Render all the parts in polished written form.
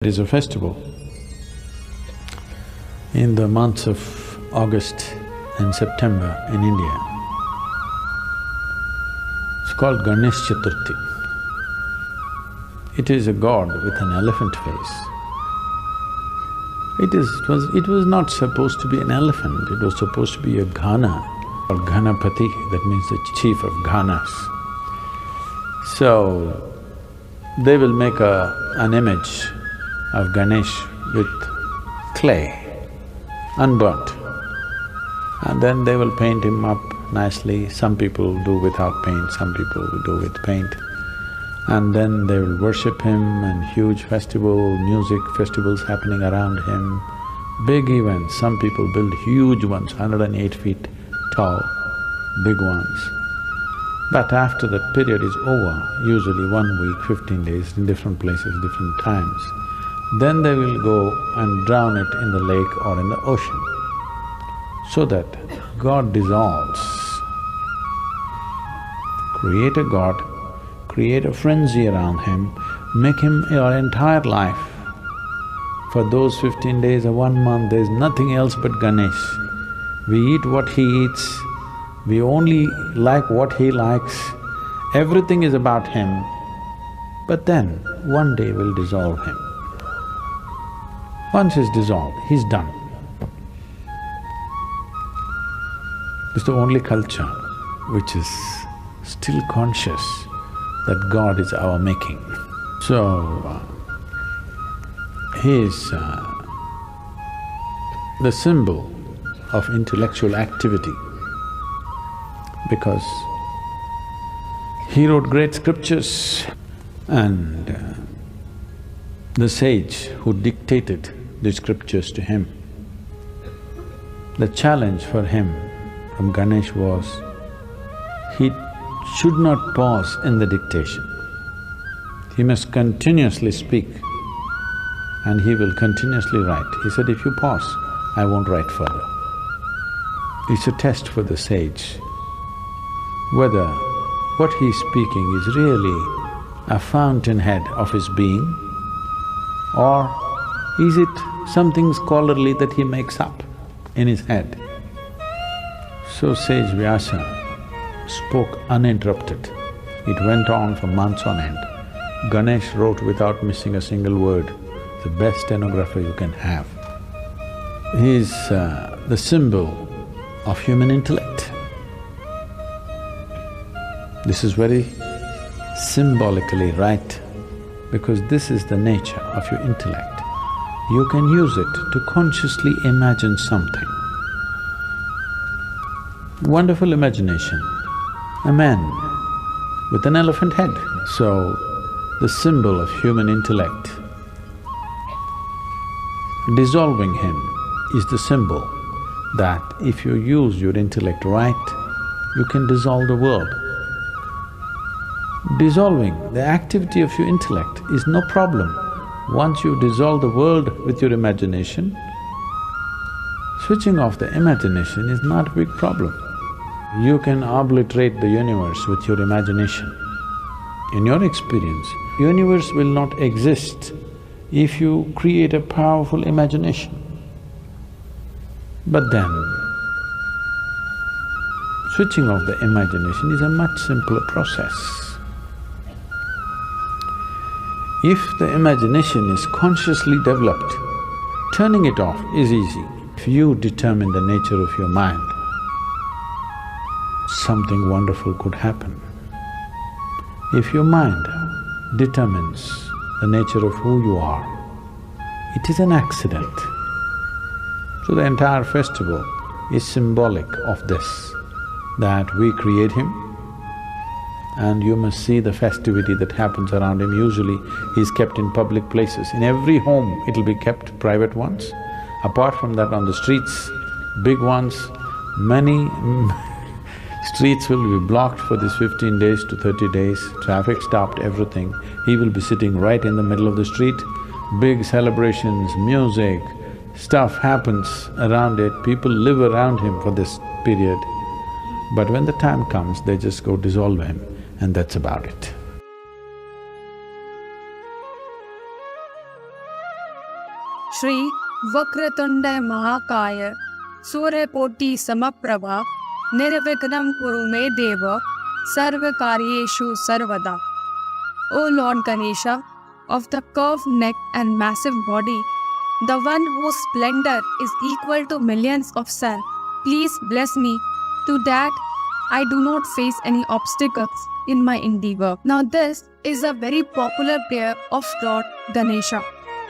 It is a festival in the months of August and September in India. It's called Ganesh Chaturthi. It is a god with an elephant face. It was not supposed to be an elephant, it was supposed to be a Ghana, called Ganpati, that means the chief of Ghanas. So, they will make an image of Ganesh with clay, unburnt, and then they will paint him up nicely. Some people do without paint, some people will do with paint. And then they will worship him and huge music festivals happening around him, big events. Some people build huge ones, 108 feet tall, big ones. But after that period is over, usually 1 week, 15 days, in different places, different times, then they will go and drown it in the lake or in the ocean, so that God dissolves. Create a god, create a frenzy around him, make him your entire life. For those 15 days or 1 month, there's nothing else but Ganesh. We eat what he eats, we only like what he likes, everything is about him. But then, one day we'll dissolve him. Once he's dissolved, he's done. It's the only culture which is still conscious that God is our making. So, he is the symbol of intellectual activity because he wrote great scriptures, and the sage who dictated the scriptures to him, the challenge for him from Ganesh was, he should not pause in the dictation. He must continuously speak and he will continuously write. He said, if you pause, I won't write further. It's a test for the sage, whether what he's speaking is really a fountainhead of his being, or is it something scholarly that he makes up in his head? So sage Vyasa spoke uninterrupted. It went on for months on end. Ganesh wrote without missing a single word, the best stenographer you can have. He is the symbol of human intellect. This is very symbolically right, because this is the nature of your intellect. You can use it to consciously imagine something. Wonderful imagination, a man with an elephant head. So, the symbol of human intellect, dissolving him is the symbol that if you use your intellect right, you can dissolve the world. Dissolving the activity of your intellect is no problem. Once you dissolve the world with your imagination, switching off the imagination is not a big problem. You can obliterate the universe with your imagination. In your experience, universe will not exist if you create a powerful imagination. But then, switching off the imagination is a much simpler process. If the imagination is consciously developed, turning it off is easy. If you determine the nature of your mind, something wonderful could happen. If your mind determines the nature of who you are, it is an accident. So the entire festival is symbolic of this, that we create him, and you must see the festivity that happens around him. Usually, he's kept in public places. In every home, it'll be kept private ones. Apart from that, on the streets, big ones, many streets will be blocked for this 15 days to 30 days, traffic stopped, everything. He will be sitting right in the middle of the street, big celebrations, music, stuff happens around it, people live around him for this period. But when the time comes, they just go dissolve him, and that's about it. Shri Vakratunda Mahakaya Surya-koti Samaprabha Nirvignam Kuru Me Deva Sarva Karyeshu Sarvada. O Lord Ganesha, of the curved neck and massive body, the one whose splendor is equal to millions of suns, please bless me to that I do not face any obstacles in my endeavor. Now this is a very popular prayer of Lord Ganesha,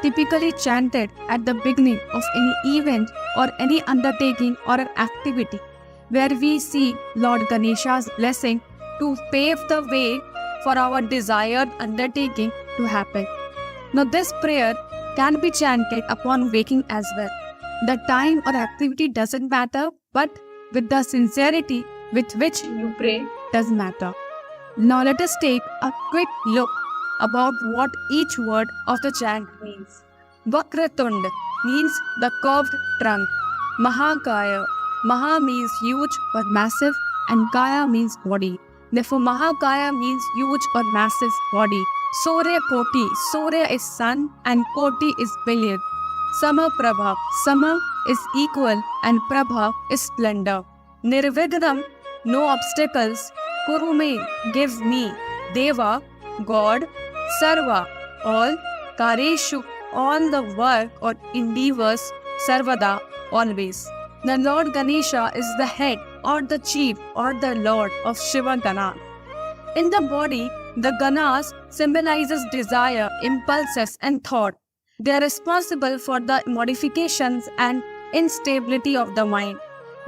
typically chanted at the beginning of any event or any undertaking or an activity, where we see Lord Ganesha's blessing to pave the way for our desired undertaking to happen. Now this prayer can be chanted upon waking as well. The time or activity doesn't matter, but with the sincerity with which you pray does matter. Now let us take a quick look about what each word of the chant means. Vakratund means the curved trunk. Mahakaya, Maha means huge or massive, and Kaya means body. Therefore, Mahakaya means huge or massive body. Surya-koti, Surya is sun and Koti is billion. Sama-prabha, Sama is equal and Prabha is splendor. Nirvignam, no obstacles. Kurume, give me. Deva, God. Sarva, all. Kareshu, all the work or endeavors. Sarvada, always. The Lord Ganesha is the head or the chief or the lord of Shiva Gana. In the body, the Ganas symbolizes desire, impulses and thought. They are responsible for the modifications and instability of the mind.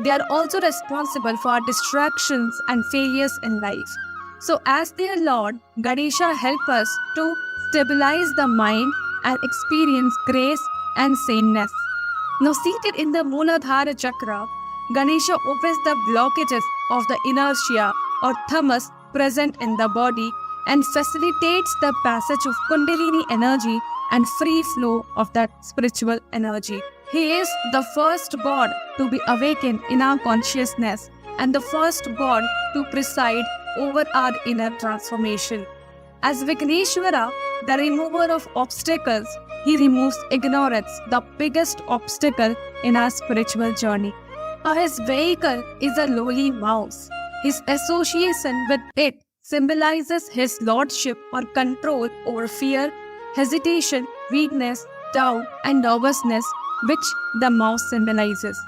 They are also responsible for distractions and failures in life. So as their Lord, Ganesha help us to stabilize the mind and experience grace and saneness. Now seated in the Mooladhara Chakra, Ganesha opens the blockages of the inertia or tamas present in the body and facilitates the passage of Kundalini energy and free flow of that spiritual energy. He is the first God to be awakened in our consciousness and the first God to preside over our inner transformation. As Vigneshwara, the remover of obstacles, he removes ignorance, the biggest obstacle in our spiritual journey. His vehicle is a lowly mouse. His association with it symbolizes his lordship or control over fear, hesitation, weakness, doubt, and nervousness, which the mouse symbolizes.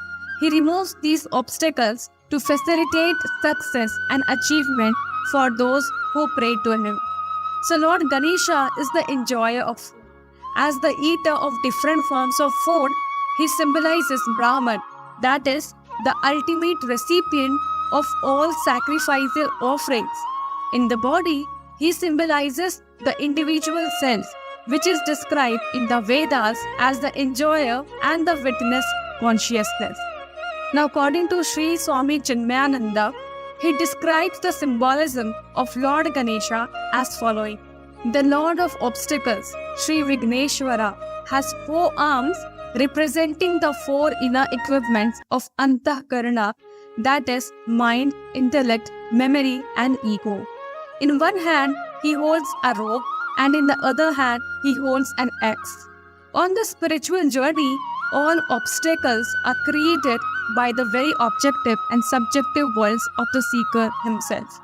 He removes these obstacles to facilitate success and achievement for those who pray to him. So Lord Ganesha is the enjoyer of food. As the eater of different forms of food, he symbolizes Brahman, that is, the ultimate recipient of all sacrificial offerings. In the body, he symbolizes the individual self, which is described in the Vedas as the enjoyer and the witness consciousness. Now, according to Sri Swami Chinmayananda, he describes the symbolism of Lord Ganesha as following. The Lord of Obstacles, Sri Vigneshwara, has 4 arms representing the 4 inner equipments of Antahkarana, that is, mind, intellect, memory, and ego. In one hand, he holds a rope, and in the other hand, he holds an axe. On the spiritual journey, all obstacles are created by the very objective and subjective worlds of the seeker himself.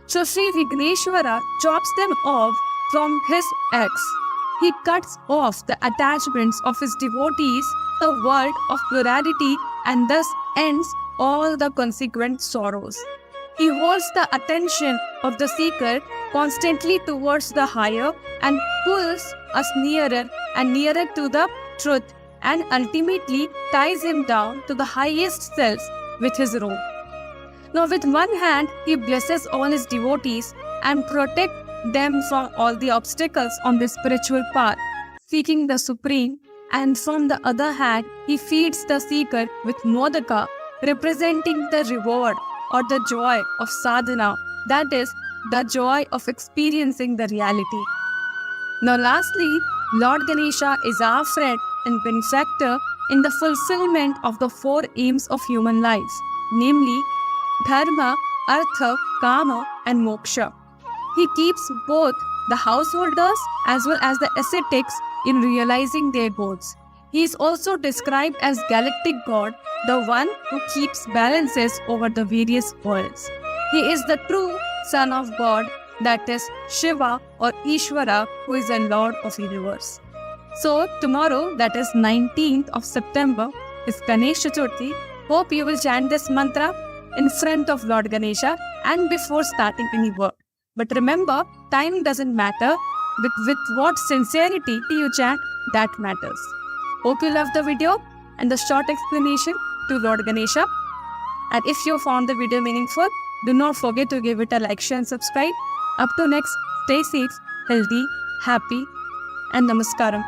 So Sri Vigneshwara chops them off from his axe. He cuts off the attachments of his devotees, the world of plurality, and thus ends all the consequent sorrows. He holds the attention of the seeker constantly towards the higher and pulls us nearer and nearer to the truth, and ultimately ties him down to the highest self with his robe. Now with one hand, he blesses all his devotees and protects them from all the obstacles on the spiritual path, seeking the Supreme, and from the other hand, he feeds the seeker with modaka, representing the reward or the joy of sadhana, that is, the joy of experiencing the reality. Now lastly, Lord Ganesha is our friend and benefactor in the fulfillment of the 4 aims of human life, namely Dharma, Artha, Kama, and Moksha. He keeps both the householders as well as the ascetics in realizing their goals. He is also described as galactic God, the one who keeps balances over the various worlds. He is the true Son of God, that is Shiva or Ishvara, who is the Lord of universe. So tomorrow, that is 19th of September, is Ganesh Chaturthi. Hope you will chant this mantra in front of Lord Ganesha and before starting any work. But remember, time doesn't matter. With what sincerity you chant, that matters. Hope you loved the video and the short explanation to Lord Ganesha. And if you found the video meaningful, do not forget to give it a like, share and subscribe. Up to next, stay safe, healthy, happy and namaskaram.